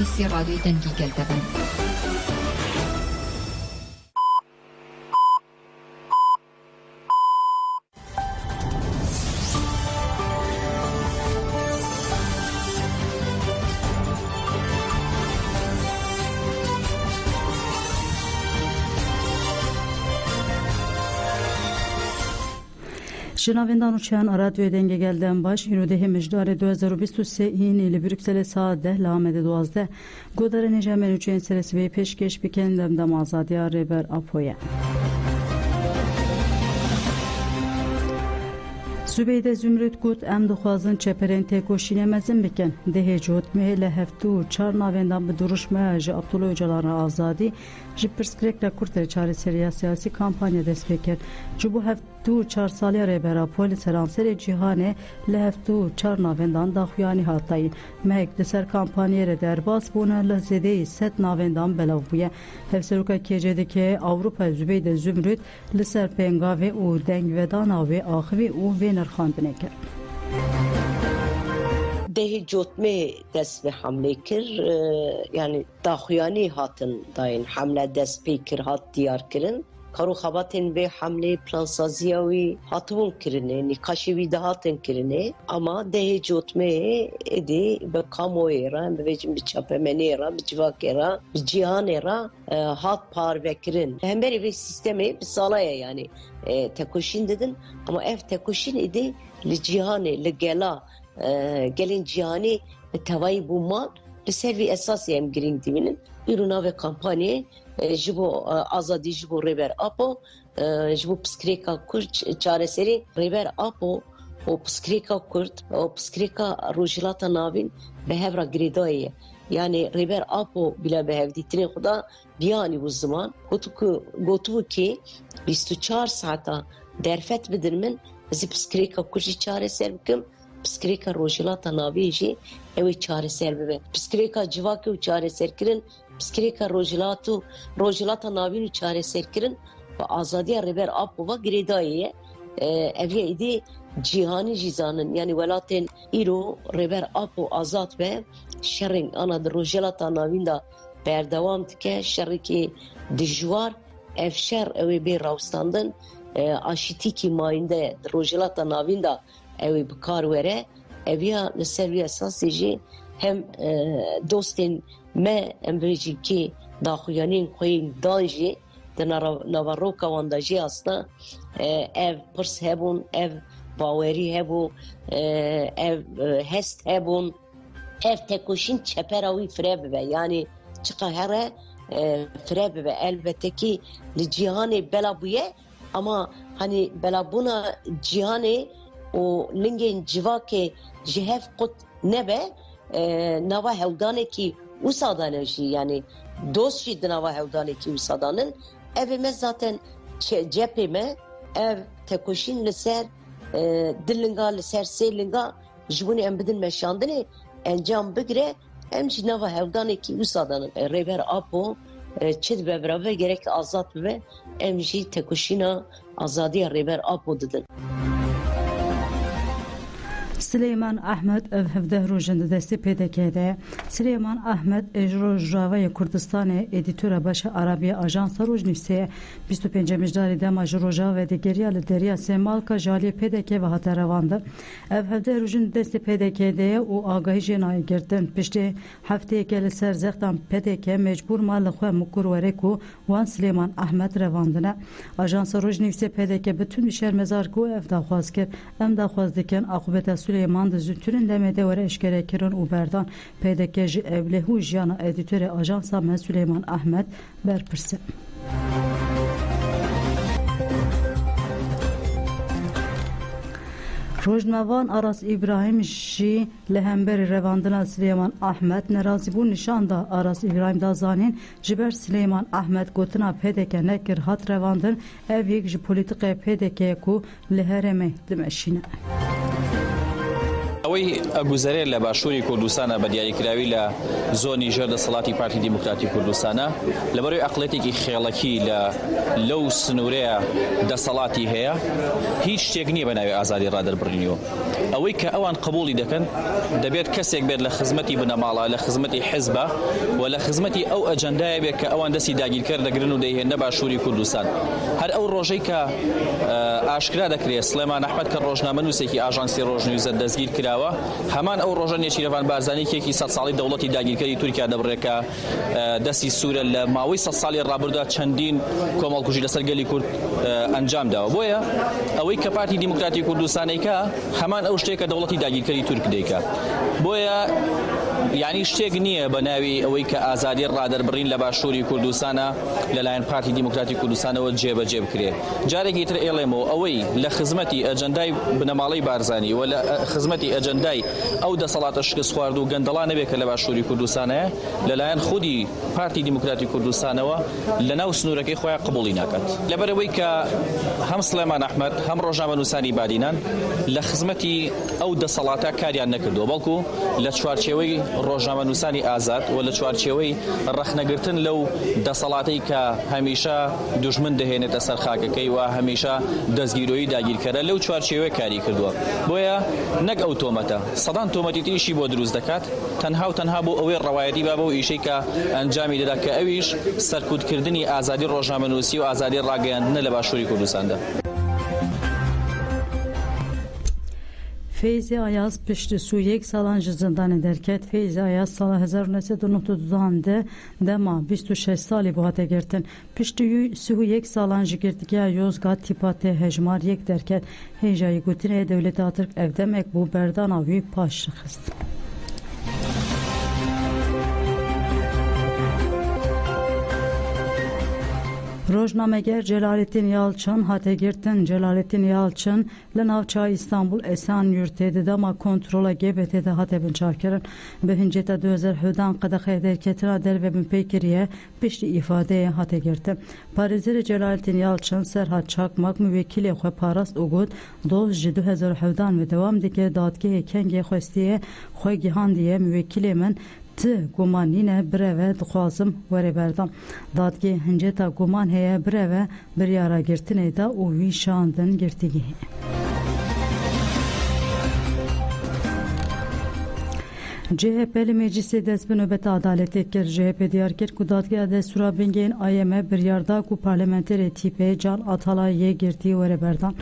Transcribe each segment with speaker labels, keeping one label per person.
Speaker 1: بیسی رادیوی دنگی گلدبن.
Speaker 2: شنوندگان چند رادیو دنگ گلدن باش اینو ده مجدار 2023 این لی بروکسل ساعت 10 لامد 12 گودر نجامن چند سرسبی پیشکش بکن دم آزادی ریبر آپویا Sübeyde Zümrüt Gut em dixwazin çeperên têkoşînê mezin bikin. Dihê cotmê li heftû û çar navendan bi duruşmeya ji Abdullah Öcalan re azadî ji pirsgirêk Kurtê çareseriya siyasî kampanya dest pê kir. Ji bo heftû û çar saliya rêbera polî seranserê cîhanê li heftû û çar navendan daxuyanî hatayîn. Mehek di ser kampanyayê re derbas bûne li zêdeyî sed navendan belav bûye. Hevseroka KCDK Avrupa Zübeyde Zümrüt li ser pêngavê û dengvedana wê axivî û vê nirxandinê kir.
Speaker 3: Dehê cotmê dest bi hemlê kir, yani daxuyanî hatin dayên hemle dest pê kir hat diyar kirin. Karoxebatên vê hemlê plansaziya wî hatibûn kirinê, nîqaşê wî de hatin kirinê ama dehê cotmê êdî bi kamoyê re, bibêjin bi çapemeniyê re, bi civakê re, bi cîhanê re hat parvekirin. Hemberî vê sistemê bi salaya yani tekoşîn didin ama ev tekoşîn êdî li cîhanê, li gela gelên cîhanê bi tevayî bûman li ser vî esasê em girîng dibînin. Îro navê kampanyayê ji bo azadî ji bo rêber Apo, ji bo piskirêka Kurd çareserî rêber Apo û piskirêka Kurd û piskirêka rojhilata navîn bi hev re girêdayê ye. Yani rêber Apo bila bi hevdîtinê xwe da biyanî wî ziman gotibû ki 24 saeta derfet bidin min ez ê piskirêka Kurd jî çareser bikim, piskirêka rojhilata navî jî ew ê çareser bibe. Piskirêka civakê û çareserkirin, piskirêka rojhilata navîn û çareserkirin ve azadiya rêber Apo ve girêdayê ye. Ev yê êdî cîhanî jî zanin yani welatên îro rêber Apo azad be şerên ana di rojhilata navîn da berdewam dike, şerrekî dijwar ev şer ew ê bê rawestandin aşîtîkî mayînde di rojhilata navîn da ew ê bi kar were. Ev ya li ser vî esasê jî hem dostên me em bêjî ki daxuyanên xwe yên dan jî di navaroka wan da jî aslında ev pirs hebûn, ev bawerî hebû, ev hest hebûn, ev tekoşîn çepera wî fire bibe yani çiqa here fire bibe. Elbette ki li cîhanê bela bûye ama hani belabûna cîhanê û lingên civakê ji hev qut nebe nava hewdanekî wisa dane jî yani dost jî di nava hewdanekî wisa danin. Evê me zaten cepê me ev tekoşîn li ser di linga li ser sê linga ji bonê em bidin meşandinê encam bigire em jî nava hewdanekî wisa danin. Rêber Apo çi dibe biraver gerek azad bibe em jî tekoşîna azadiya rêber Apo didin.
Speaker 2: Süleyman Ahmed ev hevdeh rojinde desti PDK'de. Süleyman Ahmed Rojavaya Kurdistan'e editörü başı Arabiya Ajansa Rojnivse'ye 25 mecdari demajı Rojava ve digeriya deriya Semalka Jali PDK ve Haterevan'da. Ev hevdeh rojinde desti PDK'de o agahi jenayı girdin. Pişti haftaya geli ser zektan PDK mecbur malıkwe mukur vereku wan Süleyman Ahmed revandına. Ajansa Rojnivse PDK bütün işer mezar ku ev daxwaz kir. Em daxwaz diken akıbeta Süleyman da zütürün lemede ve eşkere kirin u berdan PDK ji evlehu jiyana editörü ajansa me Süleyman Ahmed berpirse. Rojnavan Aras İbrahim jî li hemberî revandina Süleyman Ahmed nerazî bû nişan da Aras İbrahim da zanîn ji ber Süleyman Ahmed gotina PDK nekir hat revandin ev yek ji polîtikaya PDK ku li herêmê dimeşîne.
Speaker 4: ئەوەی ئەگوزارێت لە باشووری کوردستانە بە دیاریکراوی لە زۆنی ژێر دەسەڵاتی پارتی دیموکراتی کوردستانە لەبەرەوەی ئەقڵێتێکی خێڵەکی لەو سنوورەیە دەسەڵاتی هەیە هیچ شتێک نییە بە ناوی ئازادی ڕادەربڕینیەوە. ئەوەی کە ئەوان قبولی دەکەن دەبێت کەسێک بێت لە خزمەتی بنەماڵە لە خزمەتی حیزبە و لە خزمەتی ئەو ئەجەندایە بێت کە ئەوان دەستی داگیرکەر دەگرن و دەیهێنە باشووری کوردستان. هەر ئەو ڕۆژەی کە ئاشکرا دەکرێت سلێمان ئەحمەد کە ڕۆژنامەنووسێکی ئاژانسی ڕۆژنووسە دەستگیر کراوە هەمان ئەو ڕۆژە نێچیرەوان بارزانی کێکی 100 ساڵی دەوڵەتی داگیرکەری تورکیا دەبڕێکە دەستی سوورە لە ماوەی 100 ساڵی ڕابردوودا چەندین کۆمەڵکوژی لەسەر گەلی کورد ئەنجام داوە. بۆیە ئەوەی کە پارتی دیموکراتی کوردستانێکە هەمان ئەو شتێکە دەوڵەتی داگیرکەری تورک دەیکە. بۆیە یعنی شتێک نییە بە ناوی ئەوەی کە ئازادی ڕادەربڕین لە باشووری کوردستانە لەلایەن پارتی دیموکراتی کوردستانەوە جێبەجێ بکرێت. جارێکی تر ئێڵێمەوە ئەوەی لە خزمەتی ئەجەندای بنەماڵەی بارزانی و لە خزمەتی ئەجەندای ئەو دەسەڵاتە شکست خوارد و گەندەڵا نەبێت کە لە باشووری کوردستانەیە لەلایەن خودی پارتی دیموکراتی کوردستانەوە لە ناو سنوورەکەی خۆیان قبوڵی ناکات. لەبەرەوەی کە هەم سلێمان ئەحمەد هەم ڕۆژنامەنووسانی بادینان لە خزمەتی ئەو دەسەڵاتە کاریان نەکردووە بەڵکو لە چوارچێوەی ڕۆژنامەنووسانی ئازاد و لە چوارچێوەی ڕەخنەگرتن لەو دەسەڵاتەی کە هەمیشە دوژمن دەهێنێتە سەر خاکەکەی و هەمیشە دەستگیرۆیی داگیرکەرە لەو چوارچێوەی کاری کردووە. بۆیە نەک ئەو تۆمەتە سەدان تۆمەتی تریشی بۆ دروست دەکات تەنها بۆ ئەوەی ڕەوایەتی با بۆ ئیشەی کە ئەنجامی دەدا کە ئەویش سەرکوتکردنی ئازادی ڕۆژنامەنووسی و ئازادی ڕاگەیاندنە لە باشووری کوردستاندا.
Speaker 2: Feyzi Ayaz pişti یک سالان زندان درکت. Feyzi Ayaz سال 1992 dema 26 سالی bu hate girtin. Pişti یک سالان girtike Yozgat tipate hejmar yek derket. Hejayı gutine devleti atırk evdemek bu berdan avi paş xist. Rojnameger Celalettin Yalçın hate girtin. Celalettin Yalçın Lenavça İstanbul Esenyurt'te dama kontrola GBT'de hate bin çarkırın. Behincete dözer hüdan qadaxaya derketine dervebin peykiriye pişti ifadeye hate girtin. Parizli Celalettin Yalçın Serhat Çakmak müvekkili xwe parast ugud doz ji 2017 ve devam dike dadgehê kengê xwestiye xwe gihandiye müvekkilê min gumanîne bireve dixwazim were berdam. Dadgeh hinceta guman heye bireve biryara girtinê da û wî şandin girtîgehê. CHP'li meclisi dest bi nöbeta adaletê kir. CHP diyar kir ku dadgeha Destûra Bingên AYM biryarda ku parlamenterê tîpê Can Atalayê girtî were berdan.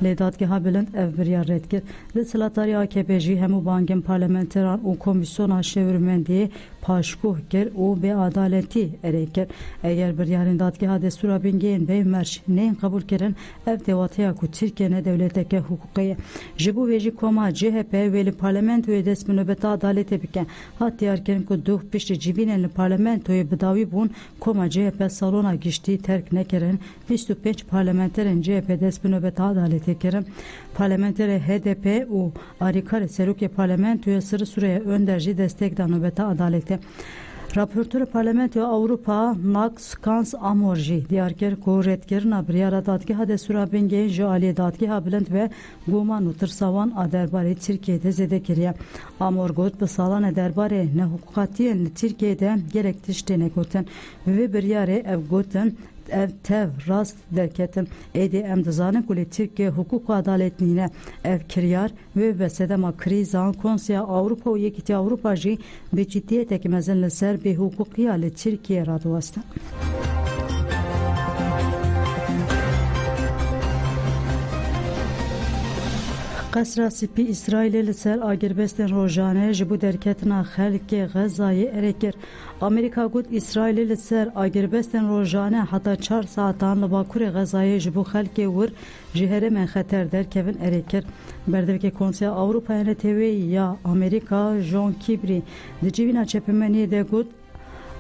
Speaker 2: Lê dadgeha bilind ev biryar red kir. Li Silatarî AKP jî hemû bangên parlamenteran û komisyona şêwirmendiyê paşguh kir û bê adaletî erê kir. Eger biryarên dadgeha Destûra Bingên bêhmerj tên qebûl kirin ev dewateya ku Tirkiye ne dewleteke hukukî ye. Ji bo vê jî koma CHP wê li parlamentoyê dest bi nöbeta adaletê bike. Hat diyar kirin ku duh piştî civînên li parlamentoyê bidawî bûn koma CHP salona giştî terk nekirin. 25 parlamenterên CHP dest bi nöbeta adaletê kirin. Parlamenterê HDP û alîkarê serokê parlamentoya Sırrı Süreyya Önder jî destek da nöbeta adaletê. Raportörü Parlamentoya Avrupa Max Kans Amor jî diyar kir ku redkirina biryara dadgeha Destûra Bingên ji aliyê dadgeha bilind ve guman û tirsawan a derbarê Tirkiyeyê zêde kiriye. Amor got bi salan e derbarê nehukukatiyên li Tirkiyeyê gelek tiştê negotin. Vê biryarê ev gotin ev tev rast derketin. Êdî em dizanin ku li Tirkiye hukuk û adalet nîne. Ev kiryar ve bi sedema krîzan Konseya Avrupa û Yekîtiya Avrupa jî bi ciddiyetekî mezin li ser bêhukukiya li Tirkiye radiwestin. Qesra Spî İsraîlê li ser agirvestên rojane ji bo derketina xelkê Xezayê erê kir. Amerîka got İsraîlê li ser agirvestên rojane heta 4 saatan li bakurê Xezayê ji bo xelkê wir ji herêmên xeter derkevin erê kir. Berdevekê Konseya Avrupayê netewê ya Amerîka John Kirby di civîna çepemeniyê de got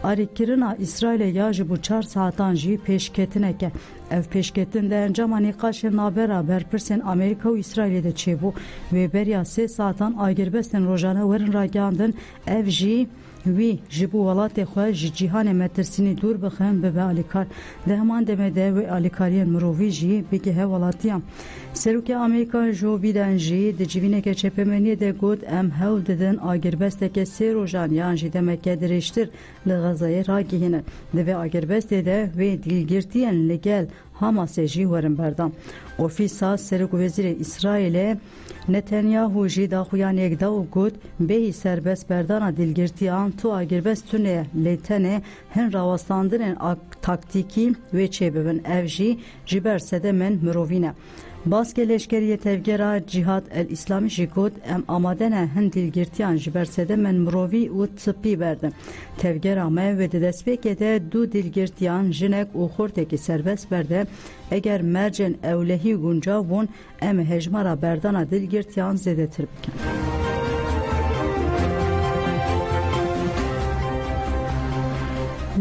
Speaker 2: arîkirina İsraîlê ya ji bo 4 saatan jî pêşketineke. Ev pêşketin de encama nîqaşên navbera berpirsên Amerîka û İsraîlê de çêbû. Wê beriya 3 saatan agirvestên rojane werin ragihandin ev jî وی جبو ولات خو جیهان مترسینی دور بخم به الیکار ده همان دمده و الیکاری مروی جی بگه ولاتیام سروک امریکا جو بیدنجی د جوینه که چپمنی ده گود ام هول ددن آگربسته که سه روزان یان جی دمکه درشتر لغزای راگینه ده و آگربسته ده و دیلگرتیان لگل Hamas jî werin berdam. Ofîsa Serokvezîrê İsraîlê Netanyahu jî daxuyaniyek da û got bêhî serbest berdana dilgirtiyan tu agirvest tune lê tenê hin rawastandinên taktîkî wê çêbibin. Ev jî ji ber sedemên mirovî ne. Baskê leşkeriyê tevgera Cihad el-İslamî jî got em amade ne hin dilgirtiyan ji ber sedemên mirovî û tipî berdin. Tevgera me wê di destpêkê de du dilgirtiyan jinek û xortekî serbest berde eger mercên ewlehî guncav bûn em hejmara berdana dilgirtiyan zêdetir bikin.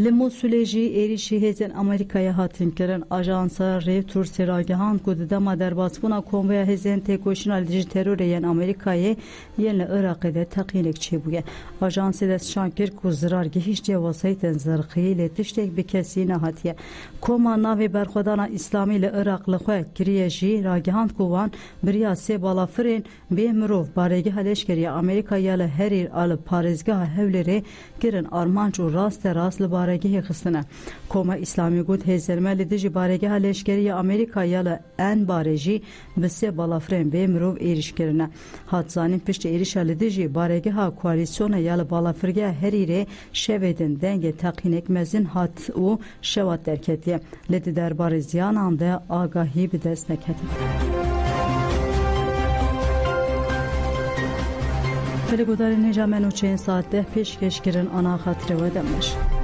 Speaker 2: Li Mosulê jî êrişî hêzên Amerîkayê hatin kirin. Ajansa Reuters ragihand ku di dema derbasbûna kombeya hêzên têkoşîna li dijî terorê yên Amerîkayê yên li Iraqê de teqînek çêbûye. Ajansê destşan kir ku zirar gihîştiye wesayîtên zirxî lê tiştek bi kesî nehatiye. Koma navê berxwedana İslamî li Iraq li xwe kiriye jî ragihand ku wan biriya sê balafirên bê mirov barêgeha leşkeriya Amerîkayê li herî a li parêzgeha Hewlêrê kirin armanc û rasterast li barêgehê xistine. Koma İslamî got hêzên me li dijî barêgeha leşkeriya Amerîkayê li en barê jî bi sê balafirên bê mirov êriş kirine. Hat zanîn piştî êrişa li dijî barêgeha koalîsyona ya li balafirgeha herîrê şevê din dengê teqînek mezin hat û şewat derketiye. Li di derbarê ziyanan de agahî bi dest neketin. Pelegodarên hêja menûçeyên saat 10 pêşkêşkirin ana xatirê we demiş.